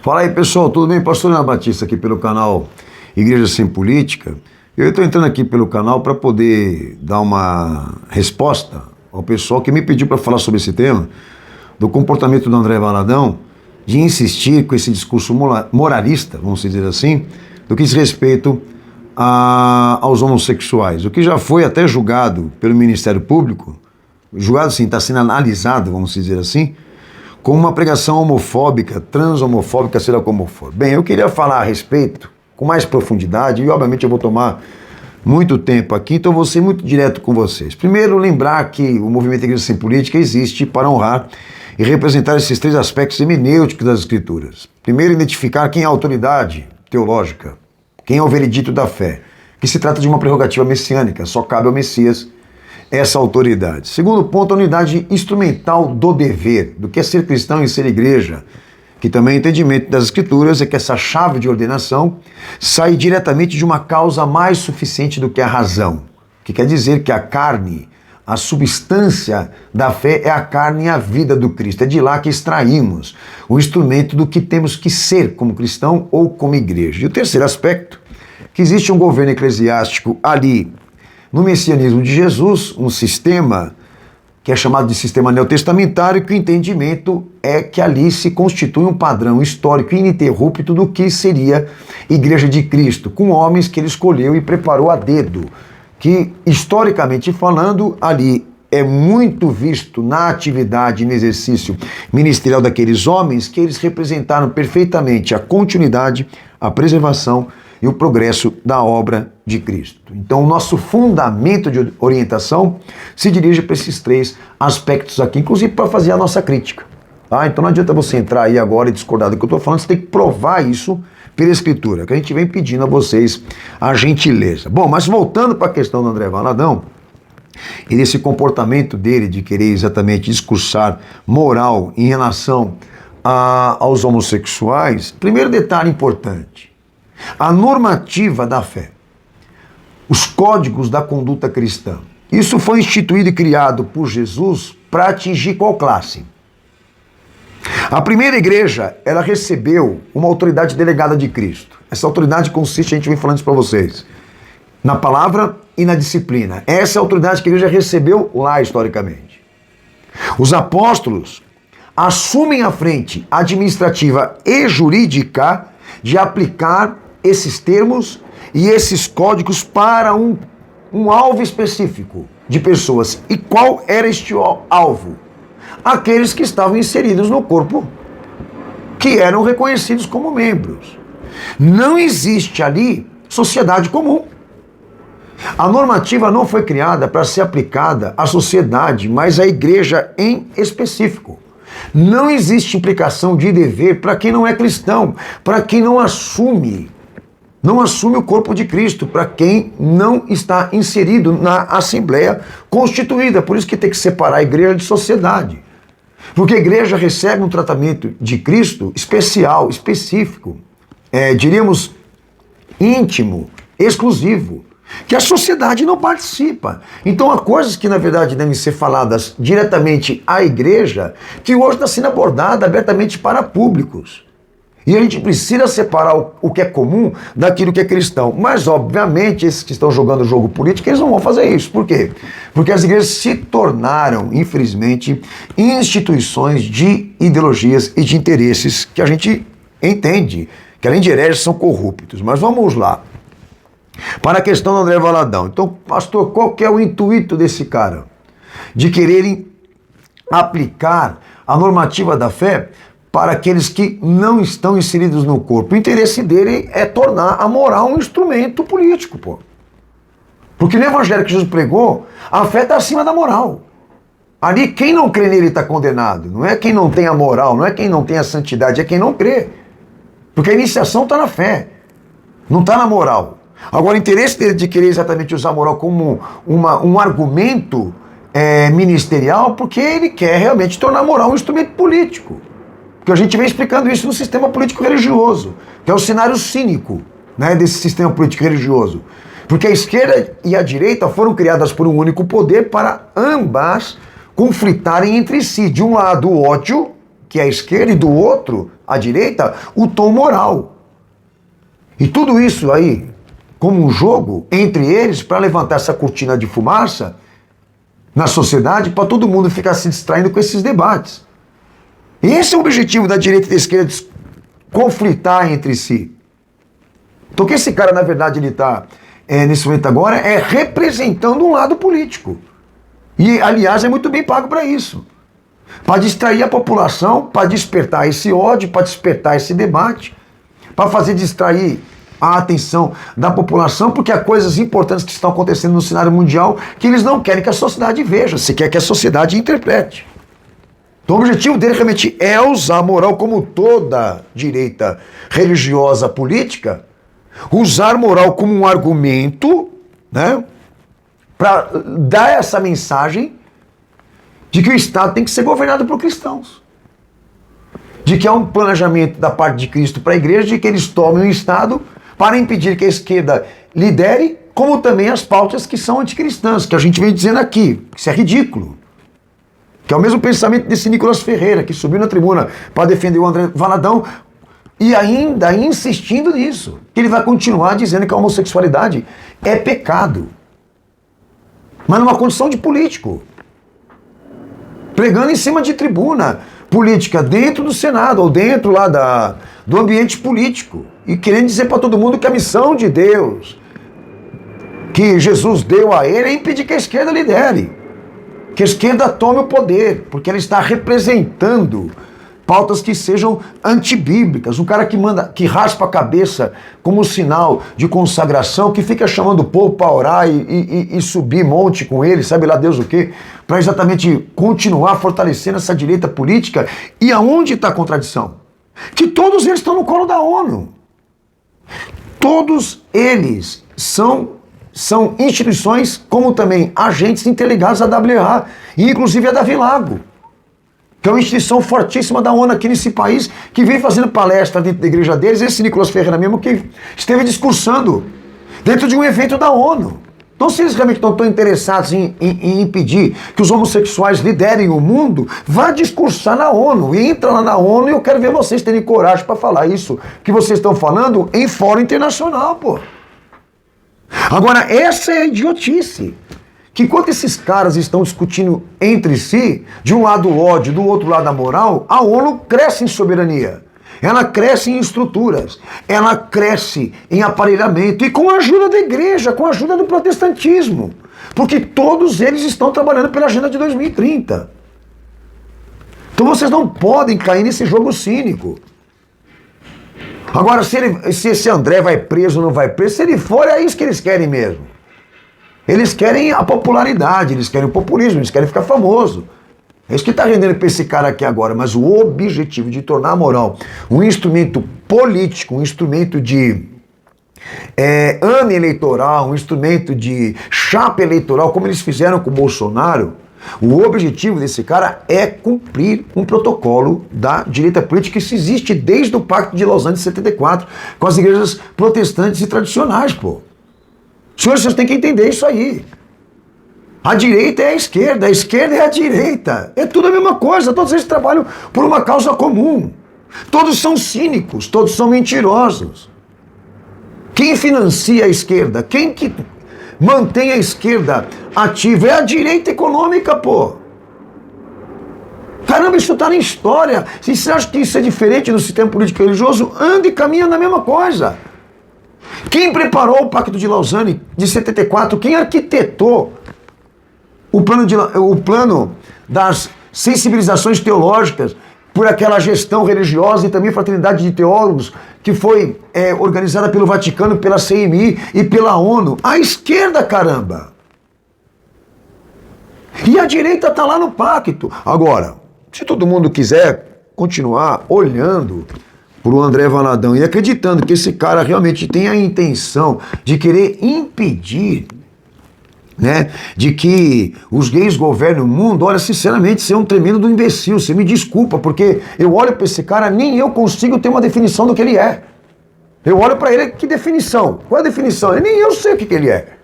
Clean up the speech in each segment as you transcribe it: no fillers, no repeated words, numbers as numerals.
Fala aí, pessoal, tudo bem? Pastor Ana Batista aqui pelo canal Igreja Sem Política. Eu estou entrando aqui pelo canal para poder dar uma resposta ao pessoal que me pediu para falar sobre esse tema, do comportamento do André Valadão, de insistir com esse discurso moralista, vamos dizer assim, do que diz respeito aos homossexuais. O que já foi até julgado pelo Ministério Público, julgado sim, está sendo analisado, vamos dizer assim, como uma pregação homofóbica, transhomofóbica, seja como for. Bem, eu queria falar a respeito, com mais profundidade, e obviamente eu vou tomar muito tempo aqui, então eu vou ser muito direto com vocês. Primeiro, lembrar que o movimento Igreja Sem Política existe para honrar e representar esses três aspectos hermenêuticos das Escrituras. Primeiro, identificar quem é a autoridade teológica, quem é o veredito da fé, que se trata de uma prerrogativa messiânica, só cabe ao Messias essa autoridade. Segundo ponto, a unidade instrumental do dever, do que é ser cristão e ser igreja, que também o entendimento das Escrituras é que essa chave de ordenação sai diretamente de uma causa mais suficiente do que a razão, que quer dizer que a carne, a substância da fé é a carne e a vida do Cristo. É de lá que extraímos o instrumento do que temos que ser como cristão ou como igreja. E o terceiro aspecto, que existe um governo eclesiástico ali no messianismo de Jesus, um sistema que é chamado de sistema neotestamentário, que o entendimento é que ali se constitui um padrão histórico ininterrupto do que seria Igreja de Cristo, com homens que ele escolheu e preparou a dedo, que historicamente falando ali é muito visto na atividade e no exercício ministerial daqueles homens, que eles representaram perfeitamente a continuidade, a preservação e o progresso da obra de Cristo. Então, o nosso fundamento de orientação se dirige para esses três aspectos aqui, inclusive para fazer a nossa crítica. Tá? Então, não adianta você entrar aí agora e discordar do que eu estou falando, você tem que provar isso pela Escritura, que a gente vem pedindo a vocês a gentileza. Bom, mas voltando para a questão do André Valadão, e desse comportamento dele de querer exatamente discursar moral em relação aos homossexuais, primeiro detalhe importante: a normativa da fé, os códigos da conduta cristã. Isso foi instituído e criado por Jesus para atingir qual classe? A primeira igreja, ela recebeu uma autoridade delegada de Cristo. Essa autoridade consiste, a gente vem falando isso para vocês, na palavra e na disciplina. Essa é a autoridade que a igreja recebeu lá historicamente. Os apóstolos assumem a frente administrativa e jurídica de aplicar esses termos e esses códigos para um alvo específico de pessoas. E qual era este alvo? Aqueles que estavam inseridos no corpo, que eram reconhecidos como membros. Não existe ali sociedade comum. A normativa não foi criada para ser aplicada à sociedade, mas à igreja em específico. Não existe implicação de dever para quem não é cristão, para quem não assume o corpo de Cristo, para quem não está inserido na Assembleia Constituída. Por isso que tem que separar a igreja de sociedade. Porque a igreja recebe um tratamento de Cristo especial, específico, diríamos íntimo, exclusivo, que a sociedade não participa. Então há coisas que na verdade devem ser faladas diretamente à igreja, que hoje está sendo abordada abertamente para públicos. E a gente precisa separar o que é comum daquilo que é cristão. Mas, obviamente, esses que estão jogando o jogo político, eles não vão fazer isso. Por quê? Porque as igrejas se tornaram, infelizmente, instituições de ideologias e de interesses que a gente entende, que além de hereges são corruptos. Mas vamos lá. Para a questão do André Valadão. Então, pastor, qual que é o intuito desse cara? De quererem aplicar a normativa da fé para aqueles que não estão inseridos no corpo. O interesse dele é tornar a moral um instrumento político, pô. Porque no evangelho que Jesus pregou, a fé está acima da moral. Ali, quem não crê nele está condenado. Não é quem não tem a moral, não é quem não tem a santidade, é quem não crê. Porque a iniciação está na fé, não está na moral. Agora, o interesse dele de querer exatamente usar a moral como um argumento ministerial, porque ele quer realmente tornar a moral um instrumento político. Porque a gente vem explicando isso no sistema político-religioso, que é o cenário cínico, né, desse sistema político-religioso. Porque a esquerda e a direita foram criadas por um único poder para ambas conflitarem entre si. De um lado, o ódio, que é a esquerda, e do outro, à direita o tom moral. E tudo isso aí, como um jogo entre eles para levantar essa cortina de fumaça na sociedade para todo mundo ficar se distraindo com esses debates. E esse é o objetivo da direita e da esquerda, conflitar entre si. Então o que esse cara, na verdade, ele está nesse momento agora é representando um lado político. E, aliás, é muito bem pago para isso. Para distrair a população, para despertar esse ódio, para despertar esse debate, para fazer distrair a atenção da população, porque há coisas importantes que estão acontecendo no cenário mundial que eles não querem que a sociedade veja, se quer que a sociedade interprete. Então o objetivo dele realmente é usar a moral, como toda direita religiosa política, usar moral como um argumento, né, para dar essa mensagem de que o Estado tem que ser governado por cristãos. De que há um planejamento da parte de Cristo para a igreja, de que eles tomem o Estado para impedir que a esquerda lidere, como também as pautas que são anticristãs, que a gente vem dizendo aqui, que isso é ridículo. Que é o mesmo pensamento desse Nicolas Ferreira, que subiu na tribuna para defender o André Valadão, e ainda insistindo nisso, que ele vai continuar dizendo que a homossexualidade é pecado. Mas numa condição de político. Pregando em cima de tribuna política, dentro do Senado, ou dentro lá do ambiente político. E querendo dizer para todo mundo que a missão de Deus, que Jesus deu a ele, é impedir que a esquerda lidere. Que a esquerda tome o poder, porque ela está representando pautas que sejam antibíblicas. Um cara que que raspa a cabeça como sinal de consagração, que fica chamando o povo para orar e subir monte com ele, sabe lá Deus o quê, para exatamente continuar fortalecendo essa direita política. E aonde está a contradição? Que todos eles estão no colo da ONU. Todos eles são instituições, como também agentes interligados à WA, e inclusive a Davi Lago, que é uma instituição fortíssima da ONU aqui nesse país, que vem fazendo palestra dentro da igreja deles, esse Nicolas Ferreira mesmo, que esteve discursando dentro de um evento da ONU. Então, se eles realmente não estão interessados em impedir que os homossexuais liderem o mundo, vá discursar na ONU, e entra lá na ONU, e eu quero ver vocês terem coragem para falar isso que vocês estão falando em fórum internacional, pô. Agora, essa é a idiotice. Que enquanto esses caras estão discutindo entre si, de um lado o ódio, do outro lado a moral, a ONU cresce em soberania. Ela cresce em estruturas. Ela cresce em aparelhamento. E com a ajuda da igreja, com a ajuda do protestantismo. Porque todos eles estão trabalhando pela agenda de 2030. Então vocês não podem cair nesse jogo cínico. Agora, se esse André vai preso ou não vai preso, se ele for, é isso que eles querem mesmo. Eles querem a popularidade, eles querem o populismo, eles querem ficar famoso. É isso que está rendendo para esse cara aqui agora. Mas o objetivo de tornar a moral um instrumento político, um instrumento de ano eleitoral, um instrumento de chapa eleitoral, como eles fizeram com o Bolsonaro, o objetivo desse cara é cumprir um protocolo da direita política que isso existe desde o Pacto de Lausanne de 74, com as igrejas protestantes e tradicionais, pô. Senhores, vocês têm que entender isso aí. A direita é a esquerda é a direita. É tudo a mesma coisa, todos eles trabalham por uma causa comum. Todos são cínicos, todos são mentirosos. Quem financia a esquerda? Quem que mantém a esquerda ativa? É a direita econômica, pô. Caramba, isso está na história. Se você acha que isso é diferente no sistema político religioso, anda e caminha na mesma coisa. Quem preparou o Pacto de Lausanne de 74? Quem arquitetou o plano das sensibilizações teológicas por aquela gestão religiosa e também fraternidade de teólogos que foi organizada pelo Vaticano, pela CMI e pela ONU? A esquerda, caramba! E a direita está lá no pacto. Agora, se todo mundo quiser continuar olhando para o André Valadão e acreditando que esse cara realmente tem a intenção de querer impedir, né, de que os gays governem o mundo, olha, sinceramente, você é um tremendo do imbecil, você me desculpa, porque eu olho para esse cara, nem eu consigo ter uma definição do que ele é. Eu olho para ele, que definição? Qual é a definição? Nem eu sei o que ele é.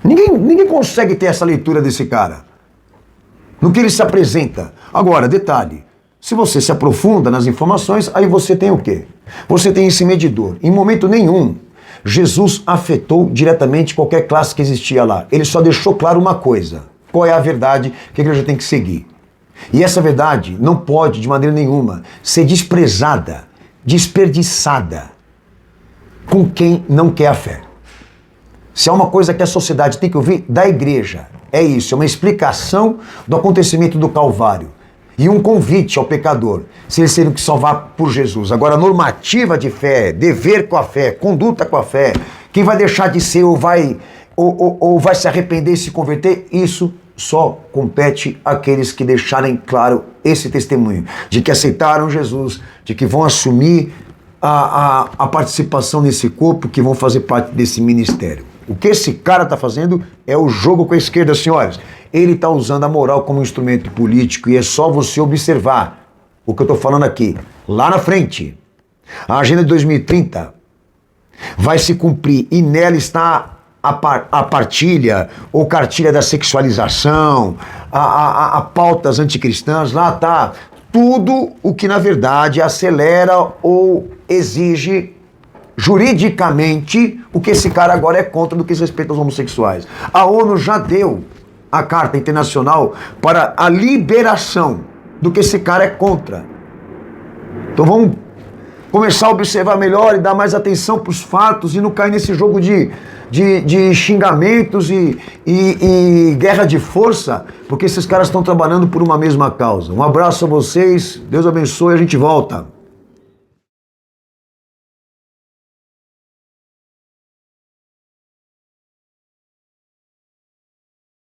Ninguém consegue ter essa leitura desse cara, no que ele se apresenta. Agora, detalhe, Se você se aprofunda nas informações, aí você tem o quê? Você tem esse medidor. Em momento nenhum, Jesus afetou diretamente qualquer classe que existia lá. Ele só deixou claro uma coisa. Qual é a verdade que a igreja tem que seguir? E essa verdade não pode, de maneira nenhuma, ser desprezada, desperdiçada com quem não quer a fé. Se há uma coisa que a sociedade tem que ouvir da igreja, é isso, é uma explicação do acontecimento do Calvário e um convite ao pecador, se eles terem que salvar por Jesus. Agora, normativa de fé, dever com a fé, conduta com a fé, quem vai deixar de ser ou vai se arrepender e se converter, isso só compete àqueles que deixarem claro esse testemunho, de que aceitaram Jesus, de que vão assumir a participação nesse corpo, que vão fazer parte desse ministério. O que esse cara está fazendo é o jogo com a esquerda, senhores. Ele está usando a moral como instrumento político e é só você observar o que eu estou falando aqui. Lá na frente, a agenda de 2030 vai se cumprir e nela está a partilha ou cartilha da sexualização, a pautas anticristãs, lá está tudo o que na verdade acelera ou exige juridicamente o que esse cara agora é contra do que diz respeito aos homossexuais. A ONU já deu a Carta Internacional para a liberação do que esse cara é contra. Então vamos começar a observar melhor e dar mais atenção para os fatos e não cair nesse jogo de xingamentos e guerra de força, porque esses caras estão trabalhando por uma mesma causa. Um abraço a vocês, Deus abençoe, a gente volta.